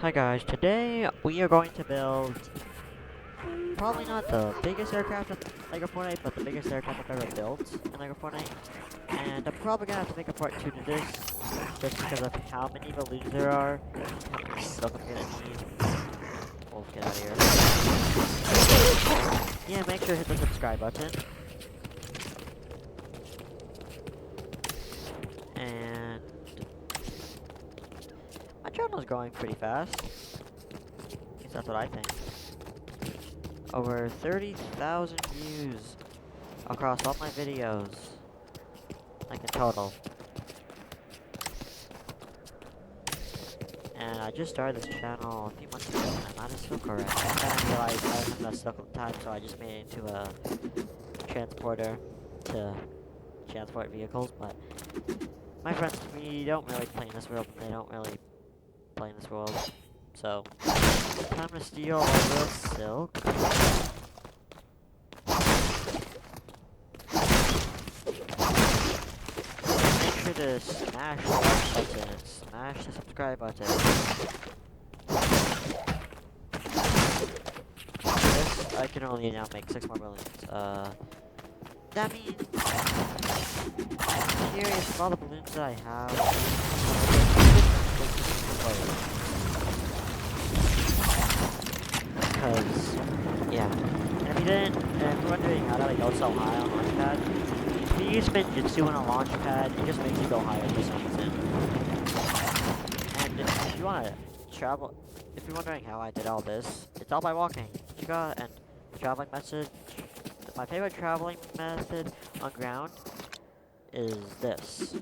Hi guys, today we are going to build probably not the biggest aircraft in LEGO Fortnite, but the biggest aircraft I've ever built in LEGO Fortnite. And I'm probably gonna have to make a part 2 to this, just because of how many balloons there are, how many silk I'm gonna need. We'll get out of here. Yeah, make sure to hit the subscribe button. And my channel is growing pretty fast. At least that's what I think. Over 30,000 views across all my videos, like in total. And I just started this channel a few months ago, and that is still correct. And then I realized I wasn't enough stuff at the time, so I just made it into a transporter to transport vehicles. But my friends, we don't really play in this world, and they don't really play in this world. So, time to steal all this silk. Make sure to smash the like button and smash the subscribe button. This, I can only now make 6 more balloons. That means I'm curious if all the balloons that I have. Because, yeah. And if you didn't, and if you're wondering how do I go so high on Launchpad, if you use Spinjitzu on a Launchpad, it just makes you go higher for some reason. And if you want to travel, if you're wondering how I did all this, it's all by walking. Chica and traveling message. My favorite traveling method on ground is this. And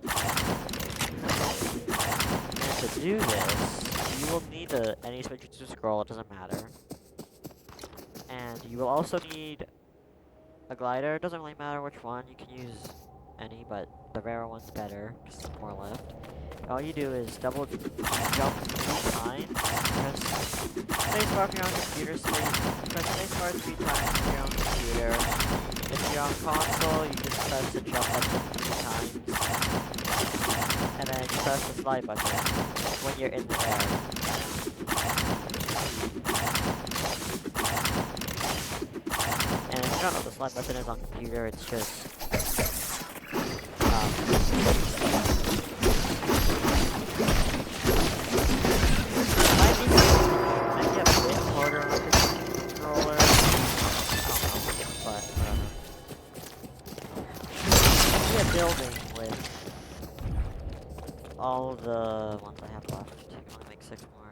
to do this, you will need any Spinjitzu scroll, it doesn't matter. And you will also need a glider. It doesn't really matter which one. You can use any, but the rarer one's better because it's more lift. All you do is double jump 3 times. Press spacebar if you're on computer. Press spacebar 3 times if you're on computer. If you're on console, you just press the jump button 3 times. And then you press the slide button when you're in the air. And if you don't know what the slide button is on computer, it's just might be maybe a bit harder on the controller. I don't know, but maybe a building with all the ones I have left. I can only make 6 more.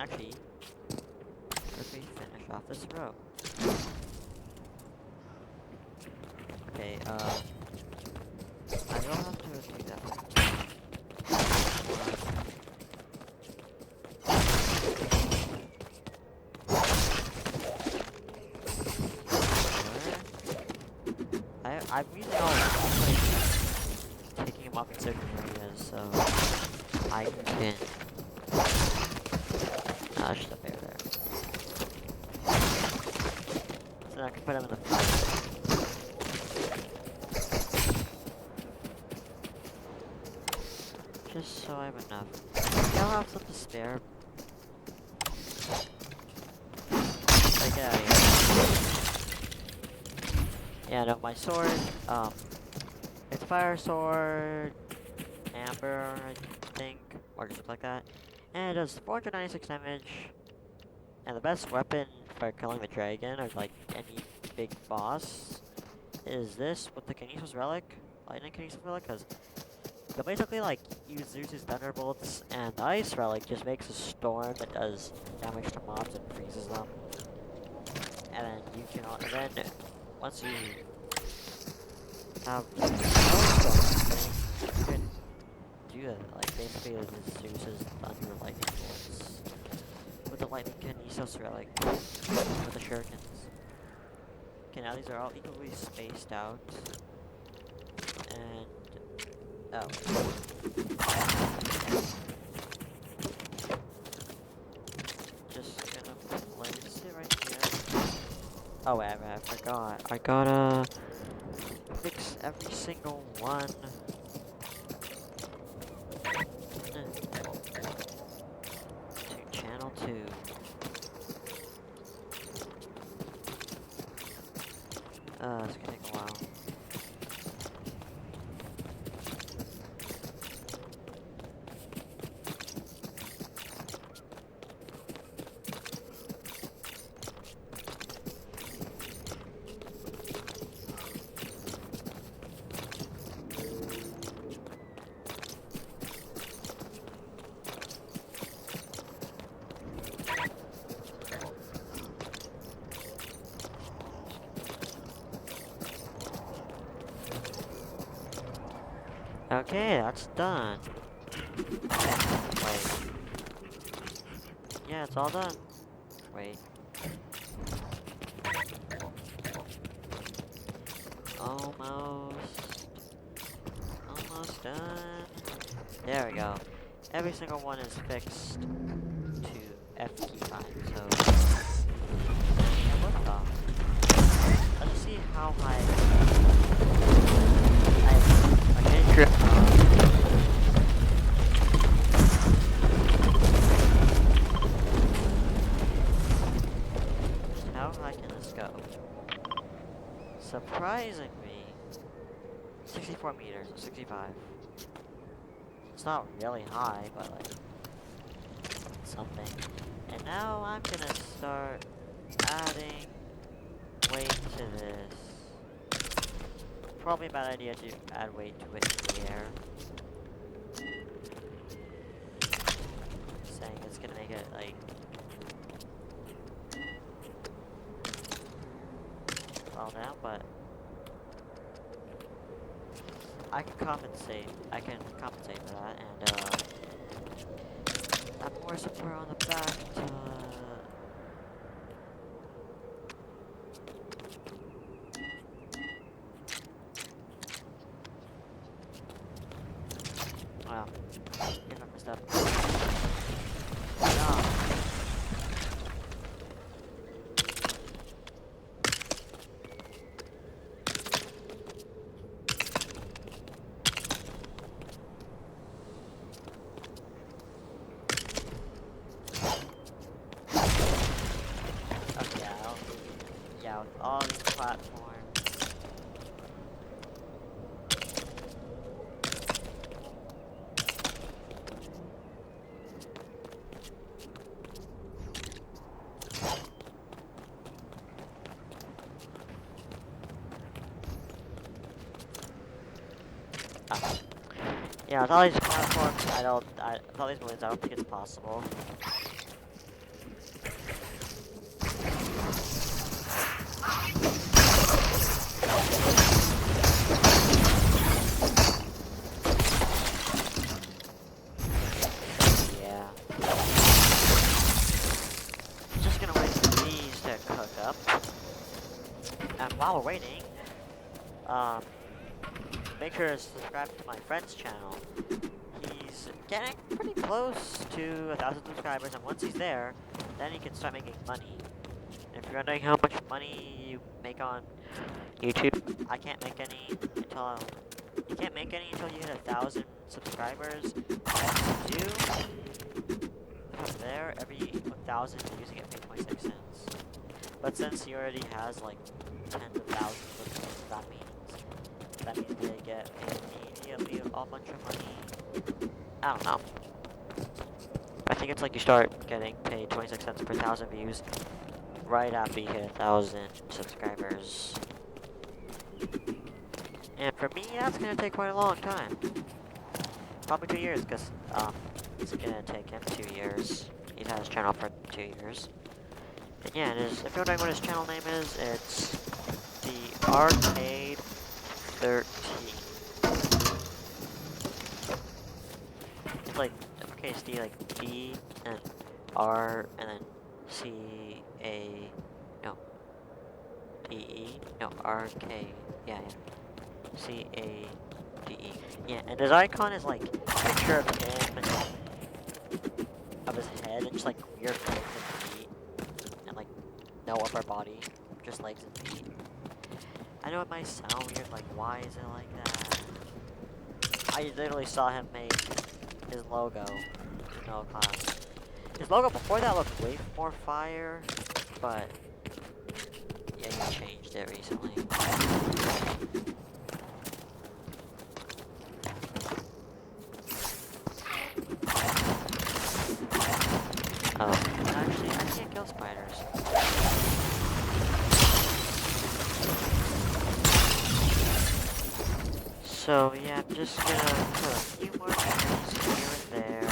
Actually, let me finish off this row. Okay, I will have to do that. I'm using all like, taking them off in certain areas, so I can. There's just a bear there. So I can put him in the front. Just so I have enough. I'll have some to spare. Like, get out of here. Yeah, no, my sword, it's fire sword, amber, I think, or just like that. And it does 496 damage. And the best weapon for killing the dragon, or like any big boss, is this with the Kinesis Relic, Lightning Kinesis Relic, because they'll basically like use Zeus's Thunderbolts, and the Ice Relic just makes a storm that does damage to mobs and freezes them. And then you can, and then once you have you can do that, like basically Zeus's Thunder Lightning Bolts with the Lightning Kinesis Relic with the Shurikens. Okay, now these are all equally spaced out. And oh. Just gonna place it right here. Oh wait, I forgot. I gotta fix every single one. To channel 2. It's gonna take a while. Okay, that's done. Wait. Yeah, it's all done. Wait. Almost done. There we go. Every single one is fixed to F key 5, so... What the? Let's see how high... Okay, how high can this go? Surprisingly, 64 meters, or 65. It's not really high, but like, something. And now I'm gonna start adding weight to this. Probably a bad idea to add weight to it in the air. Saying it's gonna make it like fall down, but I can compensate. I can compensate for that, and add more support on the back to wow. Get up, messed up. Yeah. Yeah, with all these platforms. Yeah, with all these platforms, with all these balloons, I don't think it's possible. And while we're waiting, make sure to subscribe to my friend's channel. He's getting pretty close to 1,000 subscribers, and once he's there, then he can start making money. And if you're wondering how much money you make on YouTube, I can't make any until you can't make any until you hit 1,000 subscribers. Once you do, from there, every 1,000 views you get paid 26 cents. But since he already has like tens of thousands of views, that means they get paid immediately a bunch of money. I don't know. I think it's like you start getting paid 26 cents per 1,000 views right after you hit 1,000 subscribers. And for me, that's gonna take quite a long time. Probably 2 years, because it's gonna take him 2 years. He's had his channel for 2 years. And yeah, if you're wondering what his channel name is, it's the Arcade 13. It's like uppercase D, like D, and R, and then C-A, no, D-E, no, R-K, yeah. C-A-D-E. Yeah, and his icon is like a picture of him, of his head, and just like weird legs and feet, and like no upper body, just legs and feet. I know it might sound weird, like, why is it like that? I literally saw him make his logo in middle class. His logo before that looked way more fire, but yeah, he changed it recently. Oh, actually, I can't kill spiders. So yeah, I'm just gonna put a few more trees here and there,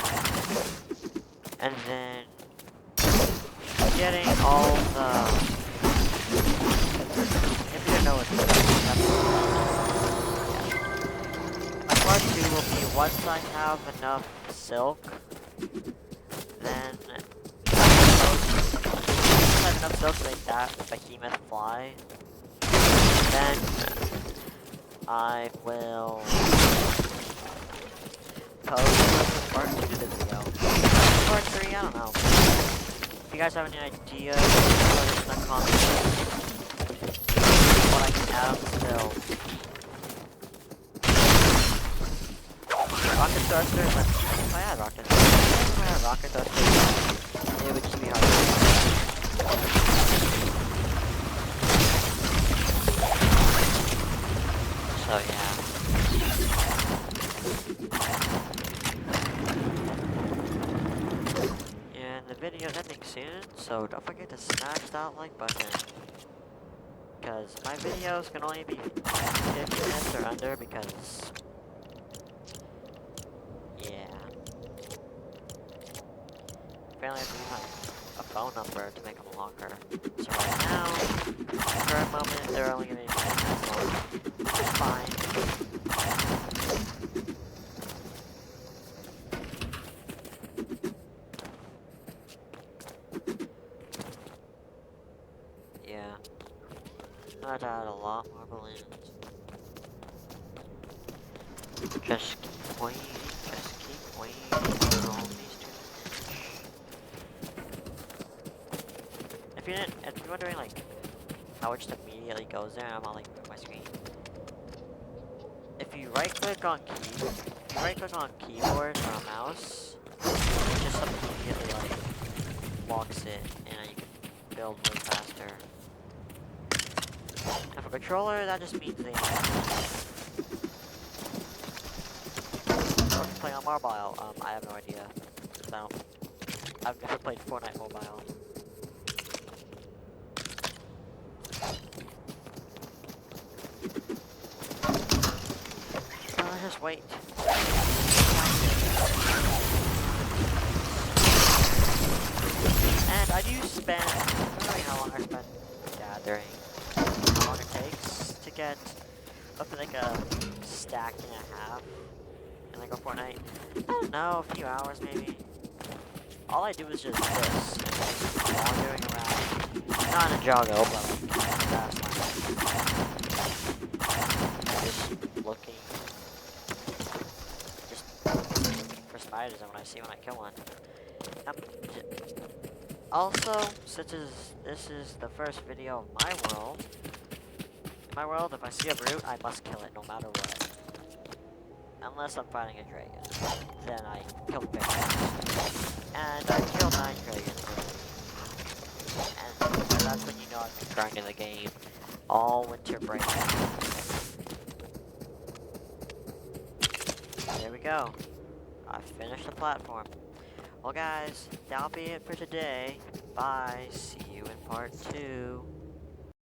and then getting all the. If you don't know what my part 2 will be once I have enough silk, then once I have enough silk to make that behemoth fly, then I will post part 2 to the video. Part 3, I don't know. If you guys have any ideas, put it in the comments. What I can add on the build. Rocket thrusters, if I had rocket thrusters, it would just be hard. So yeah. And the video's ending soon, so don't forget to smash that like button. Because my videos can only be 50 minutes or under because yeah. Apparently I have to use a phone number to make them longer. So right now, current moment, they're only going to be 10 minutes long. Which is fine. Yeah. I'd add a lot more balloons. Just keep waiting, for all these to finish. If you're wondering like how it just immediately goes there, I'm on like my screen. If you right click on keyboard or a mouse, it just immediately like locks it and you can build way faster. And for controller, that just means they play on mobile. I have no idea. I've never played Fortnite mobile. So let's just wait. And I do spend, I don't know how long I spend gathering. How long it takes to get up to like a stack and a half in like a Fortnite. I don't know, a few hours maybe. All I do is just this, and just wandering around. Not in a Jago, but like in the grassland. Just looking for spiders, and when I see one, I kill one. Also, since this is the first video of my world, in my world, if I see a brute, I must kill it no matter what. Unless I'm fighting a dragon. Then I kill the dragon. And I killed 9 dragons already. And that's when you know I've been grinding the game all winter break. There we go. I finished the platform. Well guys, that'll be it for today. Bye. See you in part 2.